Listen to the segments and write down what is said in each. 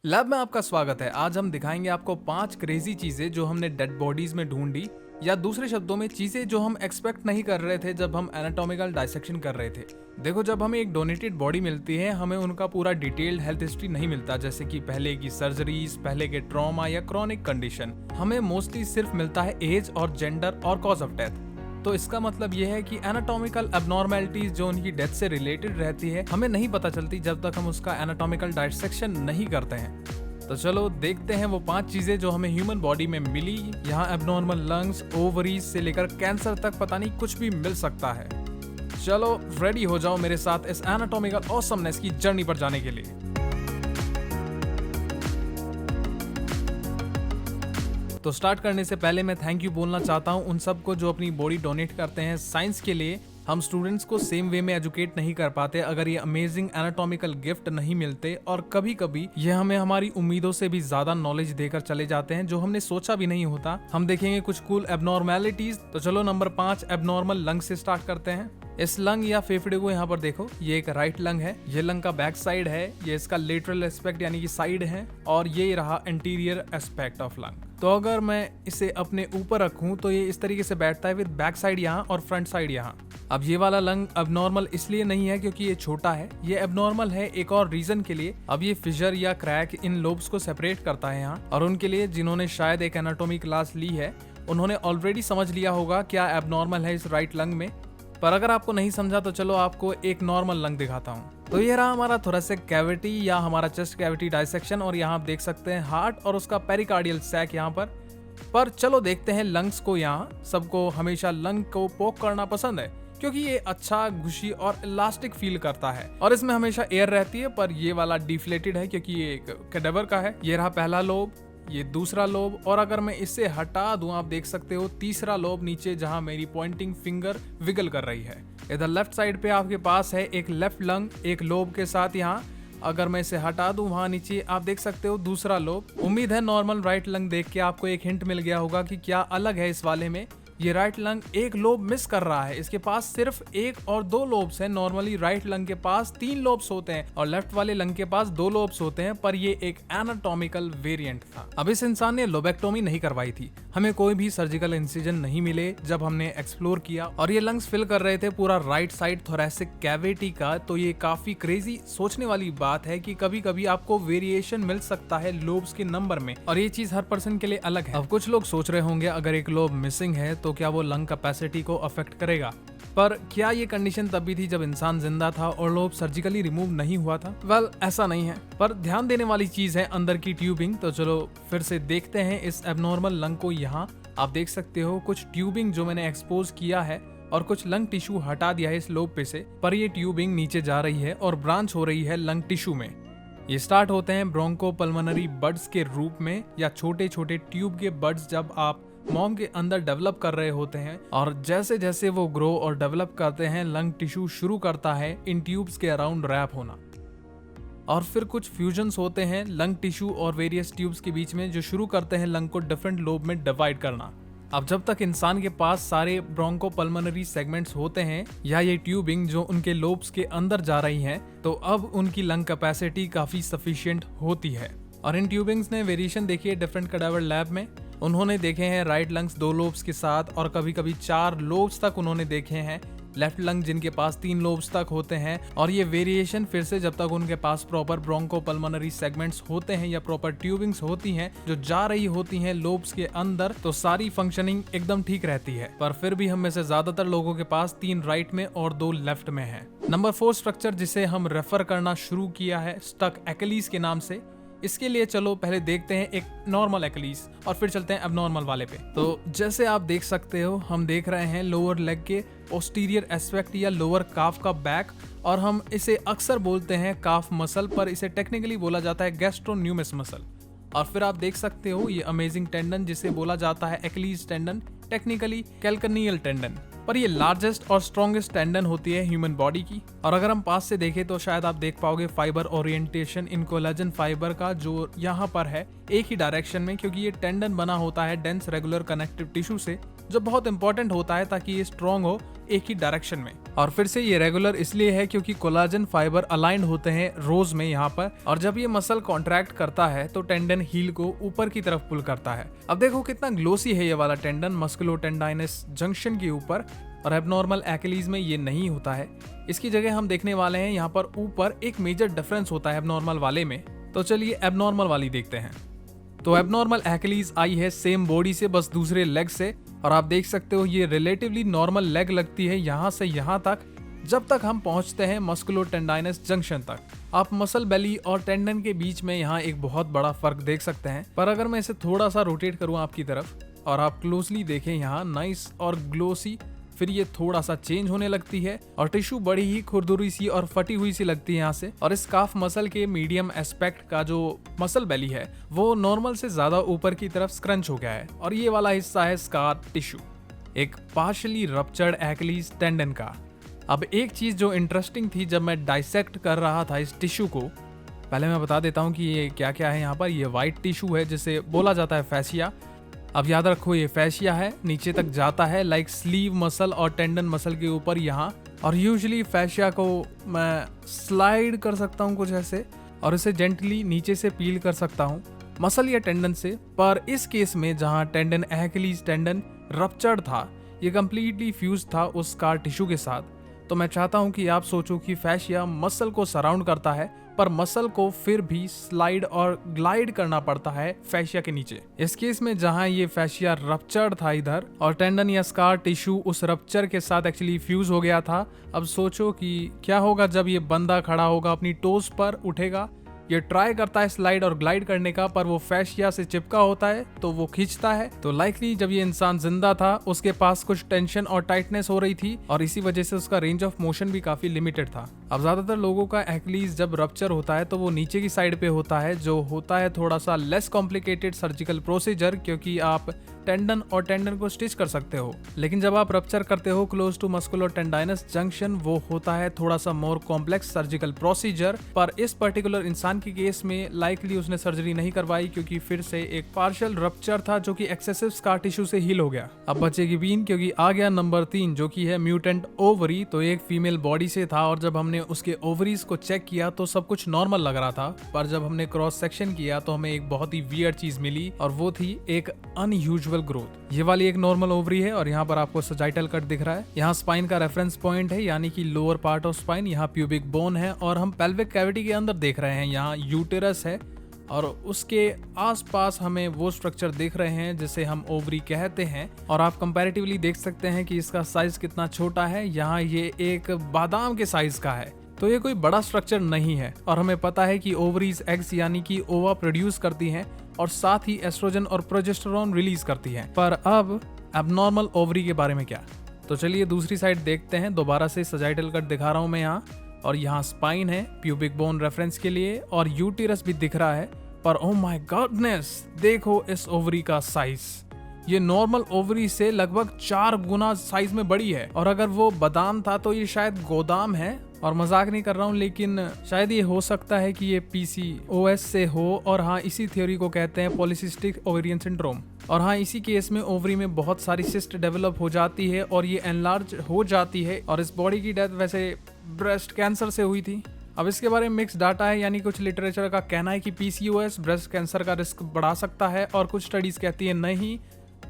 Lab में आपका स्वागत है। आज हम दिखाएंगे आपको 5 क्रेजी चीजें जो हमने डेड बॉडीज में ढूंढी, या दूसरे शब्दों में चीजें जो हम एक्सपेक्ट नहीं कर रहे थे जब हम एनाटॉमिकल डाइसेक्शन कर रहे थे। देखो, जब हमें एक डोनेटेड बॉडी मिलती है हमें उनका पूरा डिटेल्ड हेल्थ हिस्ट्री नहीं मिलता, जैसे कि पहले की सर्जरीज, पहले के ट्रॉमा या क्रॉनिक कंडीशन। हमें मोस्टली सिर्फ मिलता है एज और जेंडर और कॉज ऑफ डेथ। तो इसका मतलब यह है कि एनाटॉमिकल एबनॉर्मेलिटीज जो उनकी डेथ से रिलेटेड रहती है हमें नहीं पता चलती जब तक हम उसका एनाटॉमिकल डाइसेक्शन नहीं करते हैं। तो चलो देखते हैं वो 5 चीजें जो हमें ह्यूमन बॉडी में मिली। यहाँ एबनॉर्मल लंग्स, ओवरीज से लेकर कैंसर तक पता नहीं कुछ भी मिल सकता है। चलो रेडी हो जाओ मेरे साथ इस एनाटॉमिकल ऑसमनेस की जर्नी पर जाने के लिए। तो स्टार्ट करने से पहले मैं थैंक यू बोलना चाहता हूँ उन सबको जो अपनी बॉडी डोनेट करते हैं साइंस के लिए। हम स्टूडेंट्स को सेम वे में एजुकेट नहीं कर पाते अगर ये अमेजिंग एनाटॉमिकल गिफ्ट नहीं मिलते, और कभी कभी ये हमें हमारी उम्मीदों से भी ज्यादा नॉलेज देकर चले जाते हैं जो हमने सोचा भी नहीं होता। हम देखेंगे कुछ कूल एबनॉर्मेलिटीज। तो चलो नंबर 5 एबनॉर्मल लंग से स्टार्ट करते हैं। इस लंग या फेफड़े को यहाँ पर देखो, ये एक राइट लंग है। ये लंग का बैक साइड है, ये इसका लेटरल एस्पेक्ट यानी कि साइड है, और ये रहा एंटीरियर एस्पेक्ट ऑफ लंग। तो अगर मैं इसे अपने ऊपर रखूं तो ये इस तरीके से बैठता है विद बैक साइड यहाँ और फ्रंट साइड यहाँ। अब ये वाला लंग एबनॉर्मल इसलिए नहीं है क्योंकि ये छोटा है, ये एबनॉर्मल है एक और रीजन के लिए। अब ये फिशर या क्रैक इन लोब्स को सेपरेट करता है यहाँ, और उनके लिए जिन्होंने शायद एक एनाटॉमी क्लास ली है उन्होंने ऑलरेडी समझ लिया होगा क्या एबनॉर्मल है इस राइट लंग में। पर अगर आपको नहीं समझा तो चलो आपको एक नॉर्मल लंग दिखाता हूँ। तो ये रहा हमारा थोरेसिक कैविटी या हमारा चेस्ट कैविटी डाइसेक्शन, और यहाँ आप देख सकते हैं हार्ट और उसका पेरिकार्डियल सैक यहाँ पर चलो देखते हैं लंग्स को। यहाँ सबको हमेशा लंग को पोक करना पसंद है क्योंकि ये अच्छा, घुशी और इलास्टिक फील करता है और इसमें हमेशा एयर रहती है। पर ये वाला डिफ्लेटेड है क्योंकि ये एक कैडेवर का है। ये रहा पहला लोब, ये दूसरा लोब, और अगर मैं इससे हटा दूं आप देख सकते हो तीसरा लोब नीचे जहां मेरी पॉइंटिंग फिंगर विगल कर रही है। इधर लेफ्ट साइड पे आपके पास है एक लेफ्ट लंग एक लोब के साथ। यहाँ अगर मैं इसे हटा दूं वहां नीचे आप देख सकते हो दूसरा लोब। उम्मीद है नॉर्मल राइट लंग देख के आपको एक हिंट मिल गया होगा कि क्या अलग है इस वाले में। ये राइट लंग एक लोब मिस कर रहा है, इसके पास सिर्फ 1 और 2 लोब्स हैं। नॉर्मली राइट लंग के पास 3 लोब्स होते हैं और लेफ्ट वाले लंग के पास 2 लोब्स होते हैं, पर ये एक एनाटॉमिकल वेरिएंट था। अब इस इंसान ने लोबेक्टोमी नहीं करवाई थी, हमें कोई भी सर्जिकल इंसिजन नहीं मिले जब हमने एक्सप्लोर किया, और ये लंग्स फिल कर रहे थे पूरा राइट साइड थोरेसिक कैविटी का। तो ये काफी क्रेजी सोचने वाली बात है कि कभी कभी आपको वेरिएशन मिल सकता है लोब्स के नंबर में, और ये चीज हर पर्सन के लिए अलग है। अब कुछ लोग सोच रहे होंगे अगर एक लोब मिसिंग है तो क्या वो लंग कैपेसिटी को अफेक्ट करेगा, पर क्या ये कंडीशन तब भी थी जब इंसान जिंदा था और लोब सर्जिकली रिमूव नहीं हुआ था? वेल, ऐसा नहीं है, पर ध्यान देने वाली चीज है अंदर की ट्यूबिंग। तो चलो फिर से देखते हैं इस एबनॉर्मल लंग को। यहाँ आप देख सकते हो कुछ ट्यूबिंग जो मैंने एक्सपोज किया है और कुछ लंग टिश्यू हटा दिया है इस लोब पे से, पर ये ट्यूबिंग नीचे जा रही है और ब्रांच हो रही है लंग टिश्यू में। ये स्टार्ट होते हैं ब्रोंकोपल्मोनरी बड्स के रूप में, या छोटे छोटे ट्यूब के बड्स जब आप मॉम के अंदर डेवलप कर रहे होते हैं, और जैसे जैसे वो ग्रो और डेवलप करते हैं लंग टिश्यू शुरू करता है इन ट्यूब्स के अराउंड रैप होना, और फिर कुछ फ्यूजन्स होते हैं लंग टिश्यू और वेरियस ट्यूब्स के बीच में जो शुरू करते हैं लंग को डिफरेंट लोब में डिवाइड करना। अब जब तक इंसान के पास सारे ब्रोंकोपल्मोनरी सेगमेंट्स होते हैं या ये ट्यूबिंग जो उनके लोब्स के अंदर जा रही हैं, तो अब उनकी लंग कैपेसिटी काफी सफिशिएंट होती है। और इन ट्यूबिंग्स ने वेरिएशन देखी है डिफरेंट कैडावर लैब में। उन्होंने देखे हैं राइट लंग्स 2 लोब्स के साथ, और कभी कभी 4 लोब्स तक उन्होंने देखे हैं। लेफ्ट लंग जिनके पास 3 लोब्स तक होते हैं, और ये वेरिएशन फिर से जब तक उनके पास प्रॉपर ब्रोंकोपल्मोनरी सेगमेंट्स होते हैं या प्रॉपर ट्यूबिंग्स होती हैं जो जा रही होती हैं लोब्स के अंदर, तो सारी फंक्शनिंग एकदम ठीक रहती है। पर फिर भी हम में से ज्यादातर लोगों के पास 3 राइट में और 2 लेफ्ट में है। नंबर 4 स्ट्रक्चर जिसे हम रेफर करना शुरू किया है स्टक एक्लीज के नाम से। इसके लिए चलो पहले देखते हैं एक नॉर्मल एक्लीज और फिर चलते हैं एबनॉर्मल वाले पे। तो जैसे आप देख सकते हो हम देख रहे हैं लोअर लेग के पोस्टीरियर एस्पेक्ट या लोअर काफ का बैक, और हम इसे अक्सर बोलते हैं काफ मसल, पर इसे टेक्निकली बोला जाता है गैस्ट्रोन्यूमस मसल। और फिर आप देख सकते हो ये अमेजिंग टेंडन जिसे बोला जाता है एक्लीज टेंडन, टेक्निकली कैल्कनियल टेंडन, पर ये लार्जेस्ट और स्ट्रॉन्गेस्ट टेंडन होती है ह्यूमन बॉडी की। और अगर हम पास से देखें तो शायद आप देख पाओगे फाइबर ओरिएंटेशन इन कोलेजन फाइबर का जो यहाँ पर है एक ही डायरेक्शन में, क्योंकि ये टेंडन बना होता है डेंस रेगुलर कनेक्टिव टिश्यू से, जो बहुत इंपॉर्टेंट होता है ताकि ये स्ट्रॉन्ग हो एक ही डायरेक्शन में। और फिर से ये रेगुलर इसलिए है क्योंकि कोलाजन फाइबर अलाइंड होते हैं रोज में यहाँ पर, और जब ये मसल कॉन्ट्रैक्ट करता है तो टेंडन हील को ऊपर की तरफ पुल करता है। अब देखो कितना ग्लोसी है ये वाला टेंडन मस्कुलोटेंडाइनस जंक्शन के ऊपर, और एबनॉर्मल एक्लीज में ये नहीं होता है। इसकी जगह हम देखने वाले हैं यहाँ पर ऊपर एक मेजर डिफरेंस होता है एबनॉर्मल वाले में। तो चलिए एबनॉर्मल वाली देखते हैं। तो एबनॉर्मल एक्लीज आई है सेम बॉडी से, बस दूसरे लेग से, और आप देख सकते हो ये रिलेटिवली नॉर्मल लेग लगती है यहाँ से यहाँ तक, जब तक हम पहुंचते हैं मस्कुलोटेंडाइनस जंक्शन तक। आप मसल बेली और टेंडन के बीच में यहाँ एक बहुत बड़ा फर्क देख सकते हैं। पर अगर मैं इसे थोड़ा सा रोटेट करूँ आपकी तरफ और आप क्लोजली देखें, यहाँ नाइस और ग्लोसी, फिर ये थोड़ा सा चेंज होने लगती है और टिश्यू बड़ी ही खुरदुरी सी और फटी हुई सी लगती है यहाँ से। और इस काफ मसल के मीडियम एस्पेक्ट का जो मसल बेली है वो नॉर्मल से ज्यादा ऊपर की तरफ स्क्रंच हो गया है, और ये वाला हिस्सा है स्कार टिश्यू, एक पार्शली रप्चर्ड एक्लीज टेंडन का। अब एक चीज जो इंटरेस्टिंग थी जब मैं डाइसेक्ट कर रहा था इस टिश्यू को, पहले मैं बता देता हूँ कि ये क्या क्या है यहाँ पर। ये व्हाइट टिश्यू है जिसे बोला जाता है फैसिया। अब याद रखो ये फैसिया है, नीचे तक जाता है लाइक स्लीव मसल और टेंडन मसल के ऊपर यहाँ। और यूजुअली फैसिया को मैं स्लाइड कर सकता हूँ कुछ ऐसे, और इसे जेंटली नीचे से पील कर सकता हूँ मसल या टेंडन से। पर इस केस में जहाँ टेंडन एक्लीज टेंडन रप्चर्ड था, ये कंप्लीटली फ्यूज था उस स्कार टिश्यू के साथ। तो मैं चाहता हूँ कि आप सोचो कि फैसिया मसल को सराउंड करता है, पर मसल को फिर भी स्लाइड और ग्लाइड करना पड़ता है फैसिया के नीचे। इस केस में जहां ये फैसिया रप्चर्ड था इधर, और टेंडन या स्कार टिश्यू उस रप्चर के साथ एक्चुअली फ्यूज हो गया था। अब सोचो कि क्या होगा जब ये बंदा खड़ा होगा, अपनी टोज पर उठेगा, ये ट्राई करता है स्लाइड और ग्लाइड करने का, पर वो फैसिया से चिपका होता है तो वो खींचता है। तो लाइकली जब ये इंसान जिंदा था उसके पास कुछ टेंशन और टाइटनेस हो रही थी, और इसी वजह से उसका रेंज ऑफ मोशन भी काफी लिमिटेड था। अब ज्यादातर लोगों का एक्लीज जब रप्चर होता है तो वो नीचे की साइड पे होता है, जो होता है थोड़ा सा लेस कॉम्प्लिकेटेड सर्जिकल प्रोसीजर, क्योंकि आप टेंडन और टेंडन को स्टिच कर सकते हो। लेकिन जब आप रप्चर करते हो क्लोज टू मस्कुलोटेंडाइनस जंक्शन, वो होता है थोड़ा सा मोर कॉम्प्लेक्स सर्जिकल प्रोसीजर। पर इस पर्टिकुलर इंसान के केस में लाइकली उसने सर्जरी नहीं करवाई, क्योंकि फिर से एक पार्शियल रप्चर था जो कि एक्सेसिव स्कार टिश्यू से हील हो गया। अब बचेगी बीन, क्योंकि आ गया नंबर 3 जो कि है म्यूटेंट ओवरी। तो एक फीमेल बॉडी से था, और जब हमने उसके ओवरीज को चेक किया तो सब कुछ नॉर्मल लग रहा था। पर जब हमने क्रॉस सेक्शन किया तो हमें एक बहुत ही वियर्ड चीज मिली, और वो थी एक अनयूजुअल ग्रोथ। ये वाली एक नॉर्मल ओवरी है, और यहाँ पर आपको सजाइटल कट दिख रहा है। यहाँ स्पाइन का रेफरेंस पॉइंट है, यानी कि लोअर पार्ट ऑफ स्पाइन, यहाँ प्यूबिक बोन है, और हम पेल्विक कैविटी के अंदर देख रहे हैं यहाँ यूटेरस है, और उसके आसपास हमें वो स्ट्रक्चर देख रहे हैं जिसे हम ओवरी कहते हैं। और आप कंपैरेटिवली देख सकते हैं कि इसका साइज कितना छोटा है। यहाँ ये एक बादाम के साइज का है, तो ये कोई बड़ा स्ट्रक्चर नहीं है। और हमें पता है कि ओवरीज एग्स यानी कि ओवा प्रोड्यूस करती हैं, और साथ ही एस्ट्रोजन और प्रोजेस्टेरोन रिलीज करती हैं। पर अब एबनॉर्मल ओवरी के बारे में क्या? तो चलिए दूसरी साइड देखते हैं। दोबारा से सजाइटल कट दिखा रहा हूं मैं यहाँ, और यहाँ स्पाइन है प्यूबिक बोन रेफरेंस के लिए, और यूटेरस भी दिख रहा है। पर ओ माय गॉडनेस, देखो इस ओवरी का साइज, ये नॉर्मल ओवरी से लगभग 4 गुना साइज में बड़ी है। और अगर वो बादाम था तो ये शायद गोदाम है, और मजाक नहीं कर रहा हूँ, लेकिन शायद ये हो सकता है कि ये PCOS से हो। और हाँ, इसी थ्योरी को कहते हैं पॉलीसिस्टिक ओवेरियन सिंड्रोम। और हाँ, इसी केस में ओवरी में बहुत सारी सिस्ट डेवलप हो जाती है और ये एनलार्ज हो जाती है। और इस बॉडी की डेथ वैसे ब्रेस्ट कैंसर से हुई थी। अब इसके बारे में मिक्स डाटा है, यानी कुछ लिटरेचर का कहना है कि PCOS ब्रेस्ट कैंसर का रिस्क बढ़ा सकता है, और कुछ स्टडीज कहती है नहीं।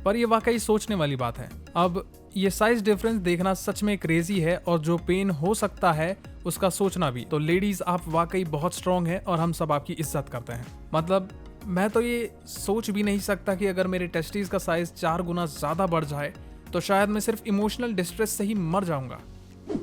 पर ये वाकई सोचने वाली बात है। अब ये साइज डिफरेंस देखना सच में क्रेजी है, और जो पेन हो सकता है उसका सोचना भी। तो लेडीज, आप वाकई बहुत स्ट्रांग है, और हम सब आपकी इज्जत करते हैं। मतलब मैं तो ये सोच भी नहीं सकता कि अगर मेरे टेस्टिस का साइज 4 गुना ज्यादा बढ़ जाए तो शायद मैं सिर्फ इमोशनल डिस्ट्रेस से ही मर जाऊंगा।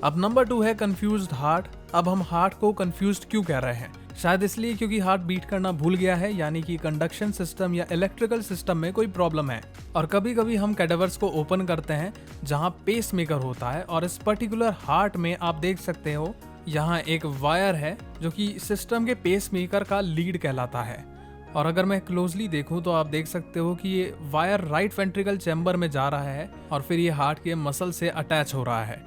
अब नंबर 2 है कंफ्यूज्ड हार्ट। अब हम हार्ट को कंफ्यूज्ड क्यों कह रहे हैं? शायद इसलिए क्योंकि हार्ट बीट करना भूल गया है, यानी कि कंडक्शन सिस्टम या इलेक्ट्रिकल सिस्टम में कोई प्रॉब्लम है। और कभी कभी हम कैडेवर्स को ओपन करते हैं जहां पेस मेकर होता है, और इस पर्टिकुलर हार्ट में आप देख सकते हो यहाँ एक वायर है जो कि सिस्टम के पेस मेकर का लीड कहलाता है। और अगर मैं क्लोजली देखूं तो आप देख सकते हो कि ये वायर राइट वेंट्रिकल चैम्बर में जा रहा है, और फिर ये हार्ट के मसल से अटैच हो रहा है।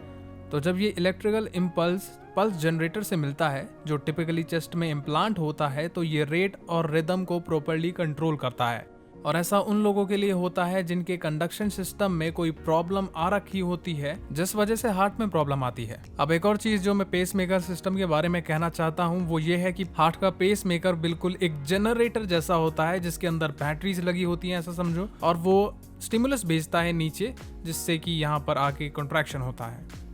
तो जब ये इलेक्ट्रिकल इम्पल्स पल्स जनरेटर से मिलता है, जो टिपिकली चेस्ट में इम्प्लांट होता है, तो ये रेट और रिदम को प्रॉपर्ली कंट्रोल करता है। और ऐसा उन लोगों के लिए होता है जिनके कंडक्शन सिस्टम में कोई प्रॉब्लम आ रखी होती है, जिस वजह से हार्ट में प्रॉब्लम आती है। अब एक और चीज जो मैं पेस मेकर सिस्टम के बारे में कहना चाहता हूँ वो ये है कि हार्ट का पेस मेकर बिल्कुल एक जनरेटर जैसा होता है, जिसके अंदर बैटरीज लगी होती है ऐसा समझो, और वो स्टिमुलस भेजता है नीचे, जिससे कि यहाँ पर आके कॉन्ट्रैक्शन होता है।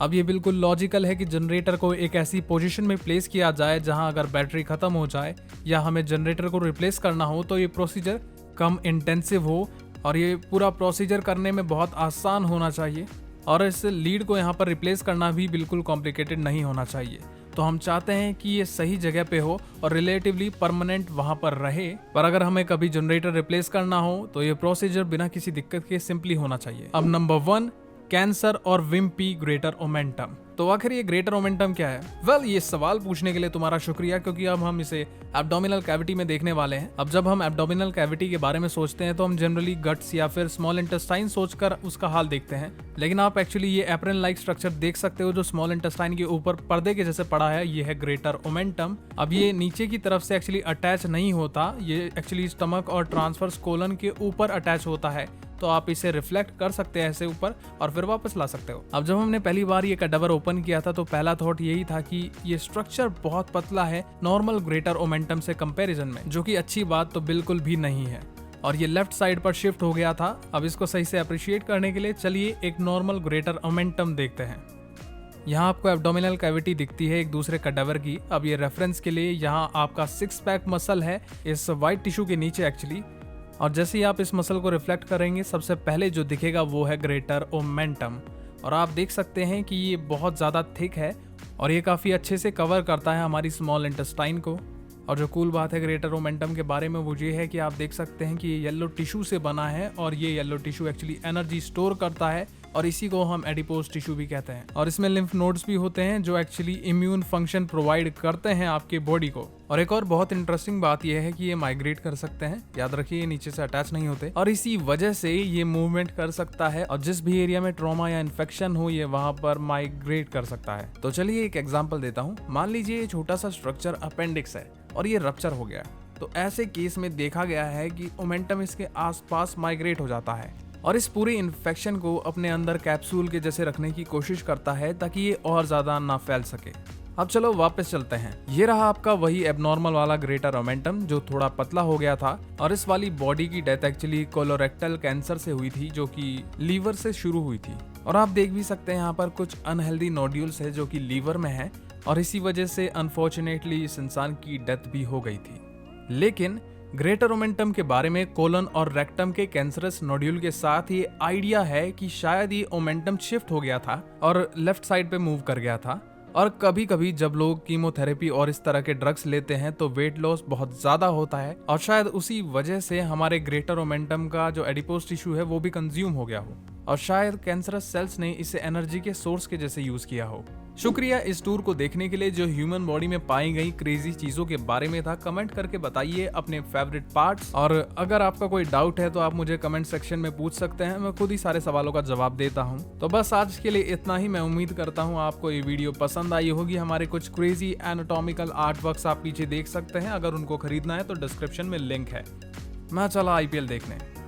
अब ये बिल्कुल लॉजिकल है कि जनरेटर को एक ऐसी पोजीशन में प्लेस किया जाए जहां अगर बैटरी खत्म हो जाए या हमें जनरेटर को रिप्लेस करना हो तो ये प्रोसीजर कम इंटेंसिव हो, और ये पूरा प्रोसीजर करने में बहुत आसान होना चाहिए, और इस लीड को यहाँ पर रिप्लेस करना भी बिल्कुल कॉम्प्लिकेटेड नहीं होना चाहिए। तो हम चाहते हैं कि ये सही जगह पे हो और रिलेटिवली परमानेंट वहां पर रहे, पर अगर हमें कभी जनरेटर रिप्लेस करना हो तो ये प्रोसीजर बिना किसी दिक्कत के सिंपली होना चाहिए। अब नंबर 1, कैंसर और विम्पी ग्रेटर ओमेंटम। तो आखिर ये ग्रेटर ओमेंटम क्या है? वेल, ये सवाल पूछने के लिए तुम्हारा शुक्रिया, क्योंकि अब हम इसे एब्डोमिनल कैविटी में देखने वाले हैं। अब जब हम एब्डोमिनल कैविटी के बारे में सोचते हैं तो हम जनरली गट्स या फिर स्मॉल इंटेस्टाइन सोचकर उसका हाल देखते हैं, लेकिन आप एक्चुअली ये एप्रन लाइक स्ट्रक्चर देख सकते हो जो स्मॉल इंटेस्टाइन के ऊपर पर्दे के जैसे पड़ा है, ये है ग्रेटर ओमेंटम। अब ये नीचे की तरफ से एक्चुअली अटैच नहीं होता, ये एक्चुअली स्टमक और ट्रांसवर्स कोलन के ऊपर अटैच होता है, तो आप इसे रिफ्लेक्ट कर सकते हैं ऐसे ऊपर और फिर वापस ला सकते हो। अब जब हमने पहली बार ये कैडावर ओपन किया था तो पहला थॉट यही था कि ये स्ट्रक्चर बहुत पतला है नॉर्मल ग्रेटर ओमेंटम से कंपैरिजन में, जो कि अच्छी बात तो बिल्कुल भी नहीं है, और ये लेफ्ट साइड पर शिफ्ट हो गया था। अब इसको सही से अप्रिशिएट करने के लिए चलिए एक नॉर्मल ग्रेटर ओमेंटम देखते हैं। यहाँ आपको एब्डोमिनल कैविटी दिखती है एक दूसरे कैडावर की। अब ये रेफरेंस के लिए यहाँ आपका 6 पैक मसल है इस व्हाइट टिश्यू के नीचे एक्चुअली, और जैसे ही आप इस मसल को रिफ्लेक्ट करेंगे सबसे पहले जो दिखेगा वो है ग्रेटर ओमेंटम, और आप देख सकते हैं कि ये बहुत ज़्यादा थिक है और ये काफ़ी अच्छे से कवर करता है हमारी स्मॉल इंटेस्टाइन को। और जो कूल बात है ग्रेटर ओमेंटम के बारे में वो ये है कि आप देख सकते हैं कि ये येलो टिश्यू से बना है, और ये yellow tissue actually energy store करता है, और इसी को हम एडिपोज टिश्यू भी कहते हैं। और इसमें लिम्फ नोड्स भी होते हैं जो एक्चुअली इम्यून फंक्शन प्रोवाइड करते हैं आपके बॉडी को। और एक और बहुत इंटरेस्टिंग बात यह है कि ये माइग्रेट कर सकते हैं, याद रखिए ये नीचे से अटैच नहीं होते, और इसी वजह से ये मूवमेंट कर सकता है, और जिस भी एरिया में ट्रॉमा या इन्फेक्शन हो ये वहां पर माइग्रेट कर सकता है। तो चलिए एक एग्जाम्पल देता हूँ। मान लीजिए ये छोटा सा स्ट्रक्चर अपेंडिक्स है और ये रप्चर हो गया, तो ऐसे केस में देखा गया है कि ओमेंटम इसके आसपास माइग्रेट हो जाता है और इस पूरे इन्फेक्शन को अपने अंदर कैप्सूल के जैसे रखने की कोशिश करता है ताकि ये और ज्यादा ना फैल सके। अब चलो वापस चलते हैं। ये रहा आपका वही एबनॉर्मल वाला ग्रेटर ओमेंटम जो थोड़ा पतला हो गया था, और इस वाली बॉडी की डेथ एक्चुअली कोलोरेक्टल कैंसर से हुई थी जो कि लीवर से शुरू हुई थी। और आप देख भी सकते हैं यहाँ पर कुछ अनहेल्दी नोड्यूल्स है जो कि लीवर में है, और इसी वजह से अनफॉर्चुनेटली इस इंसान की डेथ भी हो गई थी। लेकिन ग्रेटर ओमेंटम के बारे में कोलन और रेक्टम के कैंसरस नोड्यूल के साथ ये आइडिया है कि शायद ये ओमेंटम शिफ्ट हो गया था और लेफ्ट साइड पे मूव कर गया था। और कभी कभी जब लोग कीमोथेरेपी और इस तरह के ड्रग्स लेते हैं तो वेट लॉस बहुत ज्यादा होता है, और शायद उसी वजह से हमारे ग्रेटर ओमेंटम का जो एडिपोज टिश्यू है वो भी कंज्यूम हो गया हो, और शायद कैंसरस सेल्स ने इसे एनर्जी के सोर्स के जैसे यूज किया हो। शुक्रिया इस टूर को देखने के लिए जो ह्यूमन बॉडी में पाई गई क्रेजी चीजों के बारे में था। कमेंट करके बताइए अपने फेवरेट पार्ट्स, और अगर आपका कोई डाउट है तो आप मुझे कमेंट सेक्शन में पूछ सकते हैं, मैं खुद ही सारे सवालों का जवाब देता हूं। तो बस आज के लिए इतना ही। मैं उम्मीद करता हूं आपको ये वीडियो पसंद आई होगी। हमारे कुछ क्रेजी एनाटॉमिकल आर्ट वर्क्स आप पीछे देख सकते हैं, अगर उनको खरीदना है तो डिस्क्रिप्शन में लिंक है। मैं चला IPL देखने।